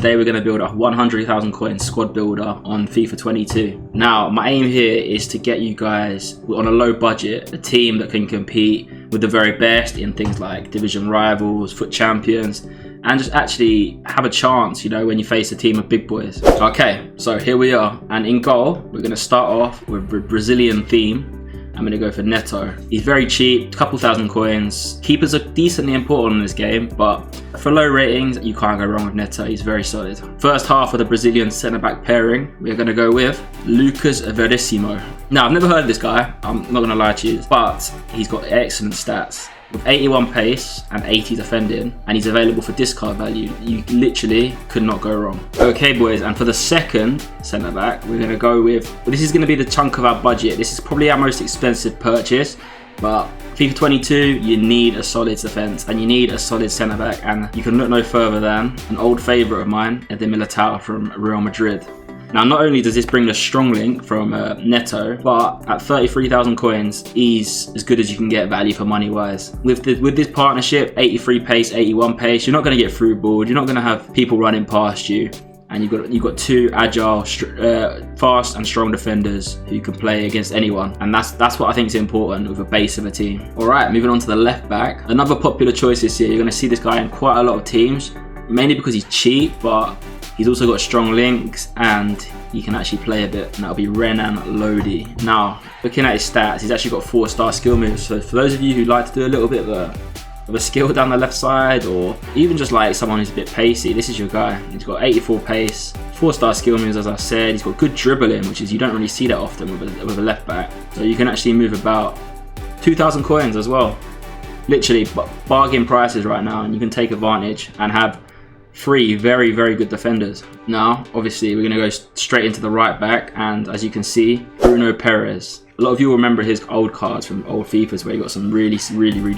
today we're going to build a 100,000 coin squad builder on FIFA 22. Now, my aim here is to get you guys on a low budget, a team that can compete with the very best in things like division rivals, foot champions, and just actually have a chance, you know, when you face a team of big boys. Okay, so here we are. And in goal, we're going to start off with a Brazilian theme. I'm going to go for Neto. He's very cheap, a couple thousand coins. Keepers are decently important in this game, but for low ratings, you can't go wrong with Neto. He's very solid. First half of the Brazilian centre-back pairing, we're going to go with Lucas Averissimo. Now, I've never heard of this guy, I'm not going to lie to you, but he's got excellent stats. With 81 pace and 80 defending, and he's available for discard value. You literally could not go wrong. Okay boys, and for the second centre back, we're going to go with, well, this is going to be the chunk of our budget. This is probably our most expensive purchase, but FIFA 22, you need a solid defence and you need a solid centre back, and you can look no further than an old favourite of mine, Eder Militao from Real Madrid. Now, not only does this bring a strong link from Neto, but at 33,000 coins, he's as good as you can get value for money wise. With this partnership, 83 pace, 81 pace, you're not going to get through ball. You're not going to have people running past you, and you've got two agile, fast and strong defenders who can play against anyone, and that's what I think is important with a base of a team. All right, moving on to the left back. Another popular choice this year. You're going to see this guy in quite a lot of teams, mainly because he's cheap, but he's also got strong links and he can actually play a bit, and that'll be Renan Lodi. Now, looking at his stats, he's actually got 4-star skill moves. So for those of you who like to do a little bit of a skill down the left side, or even just like someone who's a bit pacey, this is your guy. He's got 84 pace, 4-star skill moves, as I said. He's got good dribbling, which is you don't really see that often with a left back. So you can actually move about 2,000 coins as well. Literally bargain prices right now, and you can take advantage and have 3 very, very good defenders. Now, obviously, we're going to go straight into the right back, and as you can see, Bruno Perez. A lot of you will remember his old cards from old FIFAs where he got some really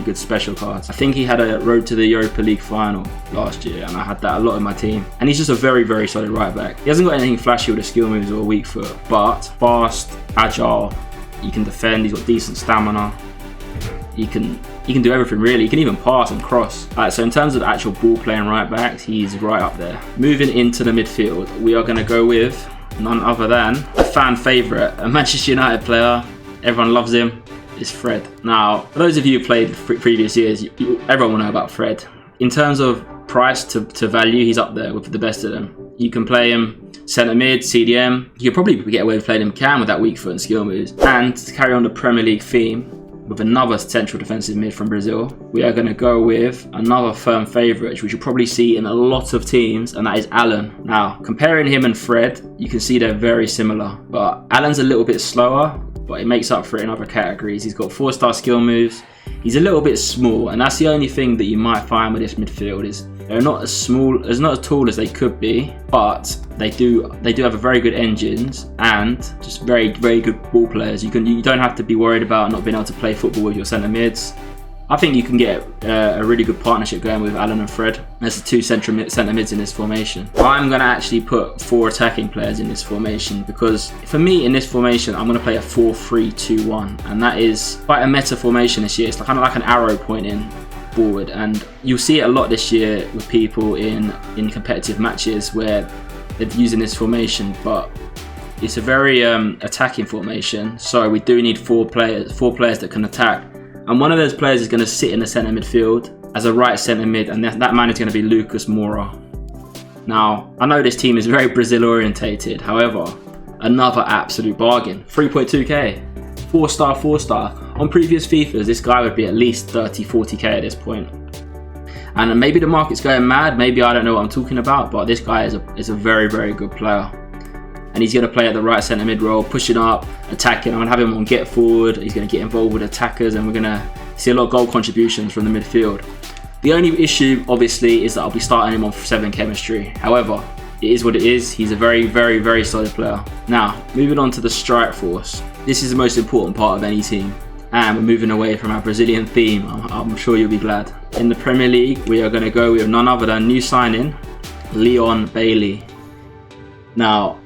good special cards. I think he had a road to the Europa League final last year, and I had that a lot in my team. And he's just a very, very solid right back. He hasn't got anything flashy with the skill moves or a weak foot, but fast, agile, he can defend, he's got decent stamina. He can do everything really. He can even pass and cross. Alright, so in terms of actual ball playing right backs, he's right up there. Moving into the midfield, we are going to go with none other than a fan favourite, a Manchester United player. Everyone loves him. It's Fred. Now, for those of you who played previous years, everyone will know about Fred. In terms of price to value, he's up there with the best of them. You can play him centre mid, CDM. You could probably get away with playing him cam with that weak foot and skill moves. And to carry on the Premier League theme, with another central defensive mid from Brazil, we are going to go with another firm favourite, which you'll probably see in a lot of teams, and that is Alan. Now, comparing him and Fred, you can see they're very similar, but Alan's a little bit slower, but he makes up for it in other categories. He's got 4-star skill moves. He's a little bit small, and that's the only thing that you might find with this midfield is they're not as tall as they could be, but they do have a very good engines and just very, very good ball players. You don't have to be worried about not being able to play football with your centre mids. I think you can get a really good partnership going with Alan and Fred. There's the 2 centre mids in this formation. I'm going to actually put 4 attacking players in this formation because for me in this formation I'm going to play a 4-3-2-1, and that is quite a meta formation this year. It's kind of like an arrow pointing forward, and you'll see it a lot this year with people in competitive matches where they're using this formation, but it's a very attacking formation, so we do need 4 players that can attack, and one of those players is going to sit in the centre midfield as a right centre mid, and that man is going to be Lucas Moura. Now, I know this team is very Brazil orientated, however, another absolute bargain. 3.2k, 4-star. On previous FIFAs, this guy would be at least 30-40k at this point. And maybe the market's going mad, maybe I don't know what I'm talking about, but this guy is a very, very good player. And he's going to play at the right centre mid role, pushing up, attacking. I'm going to have him on get forward. He's going to get involved with attackers, and we're going to see a lot of goal contributions from the midfield. The only issue, obviously, is that I'll be starting him on 7 chemistry. However, it is what it is. He's a very, very, very solid player. Now, moving on to the strike force. This is the most important part of any team. And we're moving away from our Brazilian theme. I'm sure you'll be glad. In the Premier League, we are going to go with none other than new signing, Leon Bailey. Now,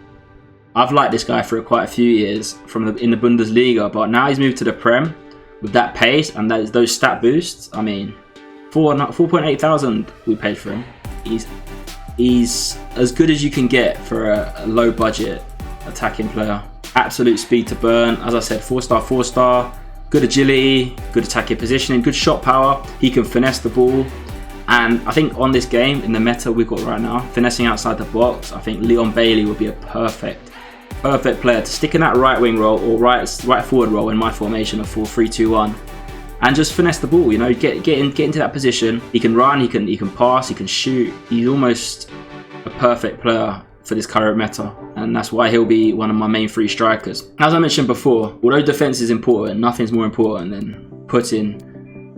I've liked this guy for quite a few years in the Bundesliga, but now he's moved to the Prem with that pace and those stat boosts. I mean, 4.8 thousand we paid for him. He's as good as you can get for a low budget attacking player. Absolute speed to burn. As I said, 4-star, 4-star. Good agility, good attacking positioning, good shot power. He can finesse the ball. And I think on this game, in the meta we've got right now, finessing outside the box, I think Leon Bailey would be a perfect player to stick in that right wing role or right forward role in my formation of 4-3-2-1, and just finesse the ball. You know, get into that position. He can run, he can pass, he can shoot. He's almost a perfect player for this current meta, and that's why he'll be one of my main 3 strikers. As I mentioned before, although defense is important, nothing's more important than putting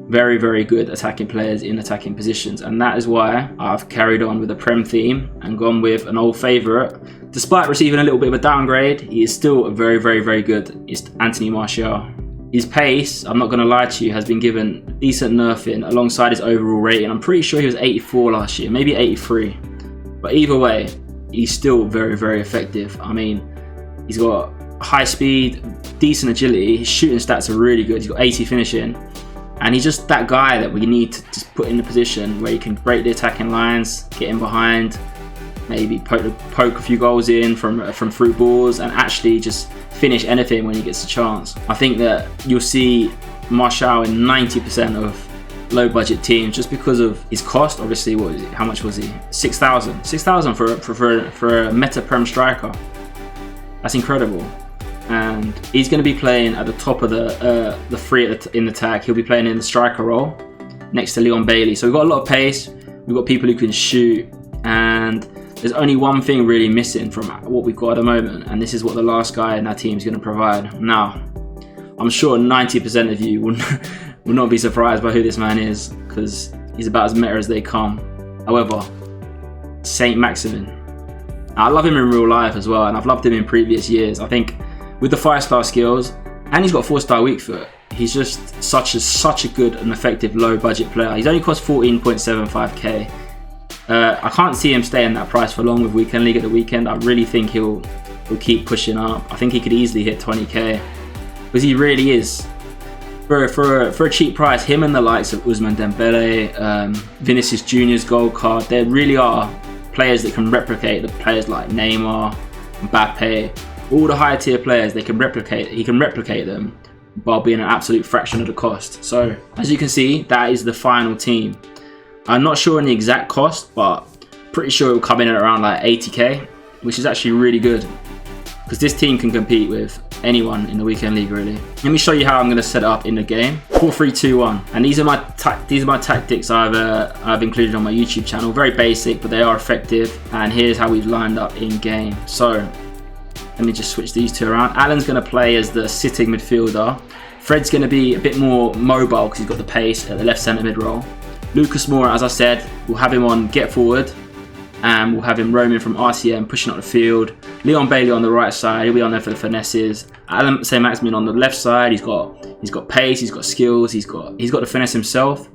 very, very good attacking players in attacking positions, and that is why I've carried on with a Prem theme and gone with an old favourite. Despite receiving a little bit of a downgrade, he is still very, very, very good. It's Anthony Martial. His pace, I'm not going to lie to you, has been given decent nerfing alongside his overall rating. I'm pretty sure he was 84 last year, maybe 83. But either way, he's still very, very effective. I mean, he's got high speed, decent agility. His shooting stats are really good. He's got 80 finishing. And he's just that guy that we need to just put in the position where he can break the attacking lines, get in behind, maybe poke a few goals in from through balls, and actually just finish anything when he gets a chance. I think that you'll see Martial in 90% of low budget teams just because of his cost. Obviously, how much was he? 6,000. 6,000 for a meta Prem striker. That's incredible. And he's going to be playing at the top of the 3 in the tag. He'll be playing in the striker role next to Leon Bailey. So we've got a lot of pace. We've got people who can shoot, and there's only one thing really missing from what we've got at the moment, and this is what the last guy in our team is going to provide. Now, I'm sure 90% of you will not be surprised by who this man is, because he's about as meta as they come. However, Saint Maximin. Now, I love him in real life as well, and I've loved him in previous years. I think with the 5-star skills, and he's got 4-star weak foot, he's just such a good and effective low budget player. He's only cost 14.75k. I can't see him staying that price for long with Weekend League at the weekend. I really think he'll keep pushing up. I think he could easily hit 20k, because he really is, for a cheap price, him and the likes of Ousmane Dembele, Vinicius Junior's gold card, they really are players that can replicate the players like Neymar, Mbappe, all the higher tier players. He can replicate them while being an absolute fraction of the cost. So as you can see, that is the final team. I'm not sure on the exact cost, but pretty sure it will come in at around like 80k, which is actually really good, because this team can compete with anyone in the Weekend League really. Let me show you how I'm going to set it up in the game. 4-3-2-1, and these are my tactics I've included on my YouTube channel. Very basic, but they are effective, and here's how we've lined up in game. So let me just switch these 2 around. Alan's going to play as the sitting midfielder. Fred's going to be a bit more mobile because he's got the pace at the left centre mid role. Lucas Moura, as I said, we'll have him on get forward, and we'll have him roaming from RCM, pushing up the field. Leon Bailey on the right side, he'll be on there for the finesses. Saint Maximin on the left side, he's got pace, he's got skills, he's got the finesse himself.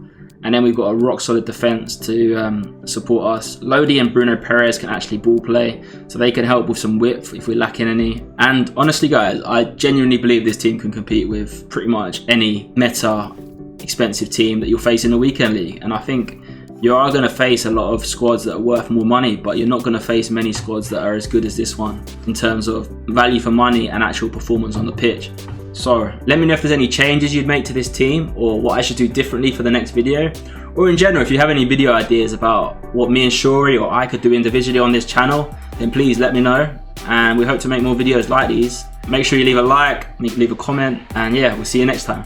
And then we've got a rock solid defense to support us. Lodi and Bruno Perez can actually ball play, so they can help with some width if we're lacking any. And honestly guys, I genuinely believe this team can compete with pretty much any meta expensive team that you'll face in the Weekend League. And I think you are going to face a lot of squads that are worth more money, but you're not going to face many squads that are as good as this one in terms of value for money and actual performance on the pitch. So let me know if there's any changes you'd make to this team, or what I should do differently for the next video, or in general if you have any video ideas about what me and Shuri or I could do individually on this channel, then please let me know, and we hope to make more videos like these. Make sure you leave a like, leave a comment, and yeah, we'll see you next time.